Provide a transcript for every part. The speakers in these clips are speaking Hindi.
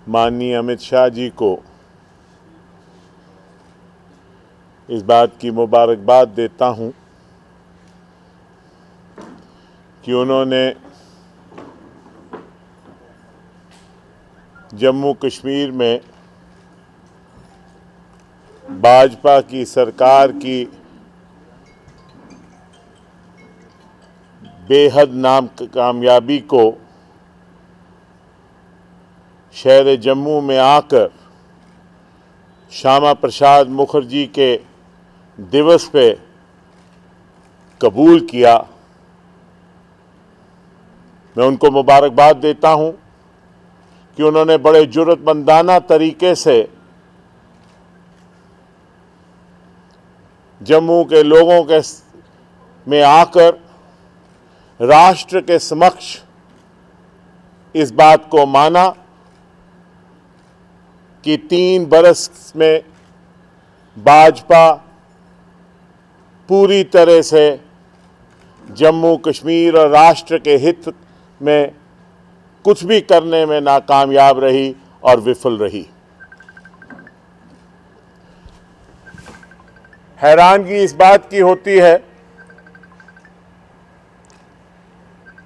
माननीय अमित शाह जी को इस बात की मुबारकबाद देता हूं कि उन्होंने जम्मू कश्मीर में भाजपा की सरकार की बेहद कामयाबी को शहर जम्मू में आकर श्यामा प्रसाद मुखर्जी के दिवस पे कबूल किया। मैं उनको मुबारकबाद देता हूं कि उन्होंने बड़े जुर्रतमंदाना तरीके से जम्मू के लोगों के में आकर राष्ट्र के समक्ष इस बात को माना कि 3 बरस में भाजपा पूरी तरह से जम्मू कश्मीर और राष्ट्र के हित में कुछ भी करने में नाकामयाब रही और विफल रही। हैरानगी इस बात की होती है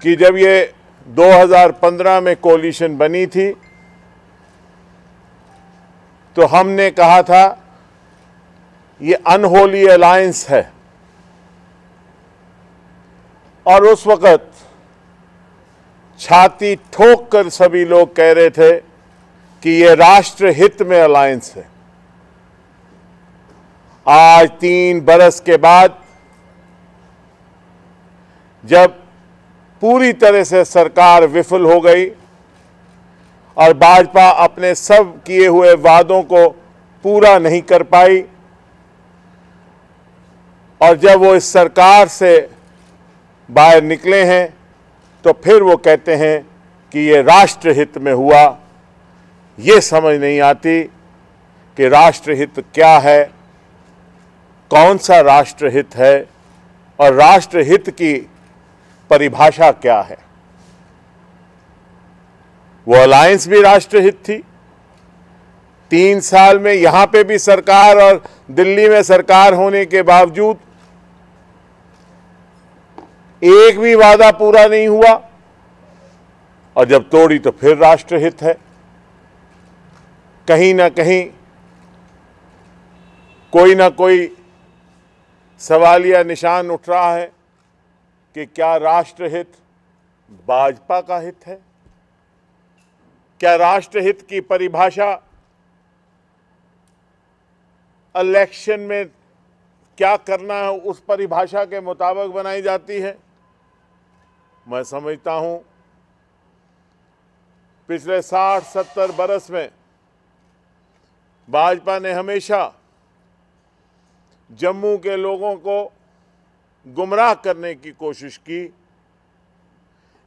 कि जब ये 2015 में कोalition बनी थी तो हमने कहा था ये अनहोली अलायंस है, और उस वक्त छाती ठोक कर सभी लोग कह रहे थे कि ये राष्ट्र हित में अलायंस है। आज 3 बरस के बाद जब पूरी तरह से सरकार विफल हो गई और भाजपा अपने सब किए हुए वादों को पूरा नहीं कर पाई, और जब वो इस सरकार से बाहर निकले हैं तो फिर वो कहते हैं कि ये राष्ट्रहित में हुआ। ये समझ नहीं आती कि राष्ट्रहित क्या है, कौन सा राष्ट्रहित है और राष्ट्रहित की परिभाषा क्या है। वो अलायंस भी राष्ट्रहित थी। 3 साल में यहां पे भी सरकार और दिल्ली में सरकार होने के बावजूद एक भी वादा पूरा नहीं हुआ, और जब तोड़ी तो फिर राष्ट्रहित है। कहीं ना कहीं कोई ना कोई सवालिया निशान उठ रहा है कि क्या राष्ट्रहित भाजपा का हित है? क्या राष्ट्रहित की परिभाषा इलेक्शन में क्या करना है उस परिभाषा के मुताबिक बनाई जाती है? मैं समझता हूं पिछले 60-70 बरस में भाजपा ने हमेशा जम्मू के लोगों को गुमराह करने की कोशिश की।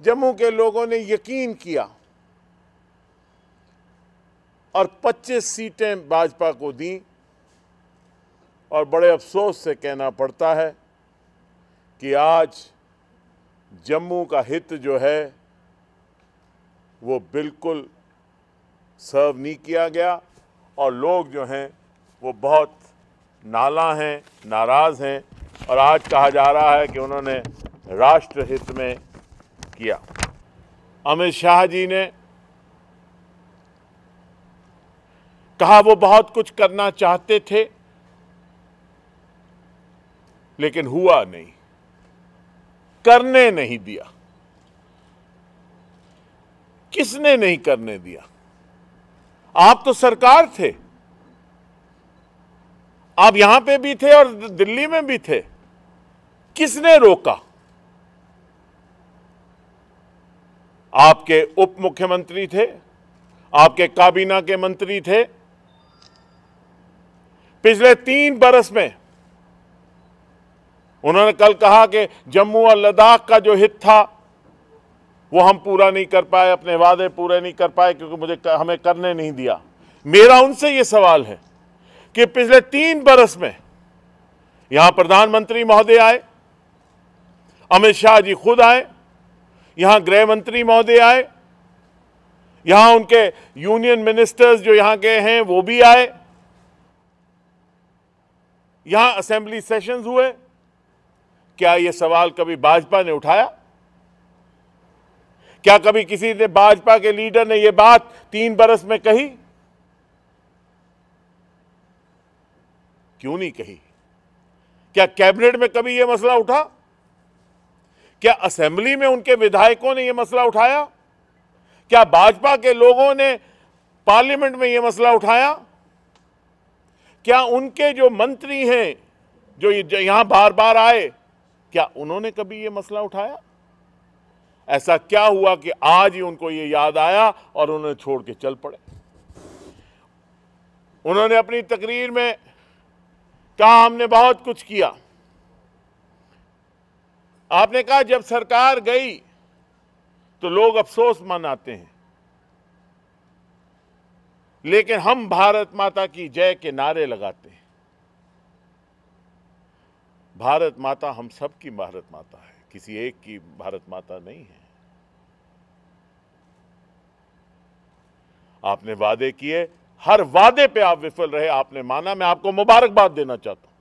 जम्मू के लोगों ने यकीन किया और 25 सीटें भाजपा को दी, और बड़े अफसोस से कहना पड़ता है कि आज जम्मू का हित जो है वो बिल्कुल सर्व नहीं किया गया, और लोग जो हैं वो बहुत नाला हैं, नाराज़ हैं, और आज कहा जा रहा है कि उन्होंने राष्ट्रहित में किया। अमित शाह जी ने कहा वो बहुत कुछ करना चाहते थे लेकिन हुआ नहीं, करने नहीं दिया। किसने नहीं करने दिया? आप तो सरकार थे, आप यहां पे भी थे और दिल्ली में भी थे। किसने रोका? आपके उप मुख्यमंत्री थे, आपके काबीना के मंत्री थे। पिछले 3 बरस में उन्होंने कल कहा कि जम्मू और लद्दाख का जो हित था वो हम पूरा नहीं कर पाए, अपने वादे पूरे नहीं कर पाए क्योंकि हमें करने नहीं दिया। मेरा उनसे ये सवाल है कि पिछले 3 बरस में यहां प्रधानमंत्री महोदय आए, अमित शाह जी खुद आए, यहां गृह मंत्री महोदय आए, यहां उनके यूनियन मिनिस्टर्स जो यहां के हैं वो भी आए, यहां असेंबली सेशंस हुए। क्या यह सवाल कभी भाजपा ने उठाया? क्या कभी किसी ने, भाजपा के लीडर ने यह बात 3 बरस में कही? क्यों नहीं कही? क्या कैबिनेट में कभी यह मसला उठा? क्या असेंबली में उनके विधायकों ने यह मसला उठाया? क्या भाजपा के लोगों ने पार्लियामेंट में यह मसला उठाया? क्या उनके जो मंत्री हैं जो यहां बार बार आए, क्या उन्होंने कभी यह मसला उठाया? ऐसा क्या हुआ कि आज ही उनको यह याद आया और उन्होंने छोड़ के चल पड़े? उन्होंने अपनी तकरीर में कहा हमने बहुत कुछ किया। आपने कहा जब सरकार गई तो लोग अफसोस मनाते हैं, लेकिन हम भारत माता की जय के नारे लगाते हैं। भारत माता हम सब की भारत माता है, किसी एक की भारत माता नहीं है। आपने वादे किए, हर वादे पे आप विफल रहे, आपने माना। मैं आपको मुबारकबाद देना चाहता हूं,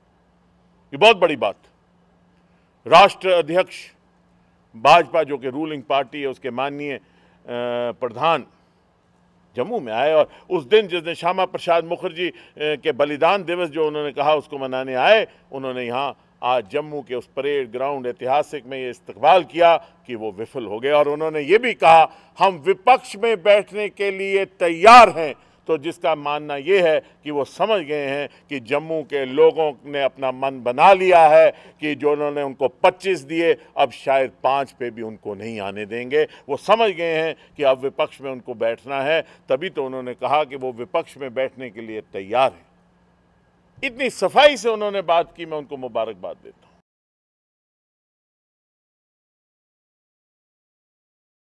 ये बहुत बड़ी बात। राष्ट्र अध्यक्ष भाजपा जो कि रूलिंग पार्टी है, उसके माननीय प्रधान जम्मू में आए और उस दिन जिस दिन श्यामा प्रसाद मुखर्जी के बलिदान दिवस जो उन्होंने कहा उसको मनाने आए, उन्होंने यहाँ आज जम्मू के उस परेड ग्राउंड ऐतिहासिक में ये इस्तकबाल किया कि वो विफल हो गए। और उन्होंने ये भी कहा हम विपक्ष में बैठने के लिए तैयार हैं। तो जिसका मानना ये है कि वो समझ गए हैं कि जम्मू के लोगों ने अपना मन बना लिया है कि जो उन्होंने उनको 25 दिए अब शायद 5 पे भी उनको नहीं आने देंगे। वो समझ गए हैं कि अब विपक्ष में उनको बैठना है, तभी तो उन्होंने कहा कि वो विपक्ष में बैठने के लिए तैयार है। इतनी सफाई से उन्होंने बात की, मैं उनको मुबारकबाद देता हूं।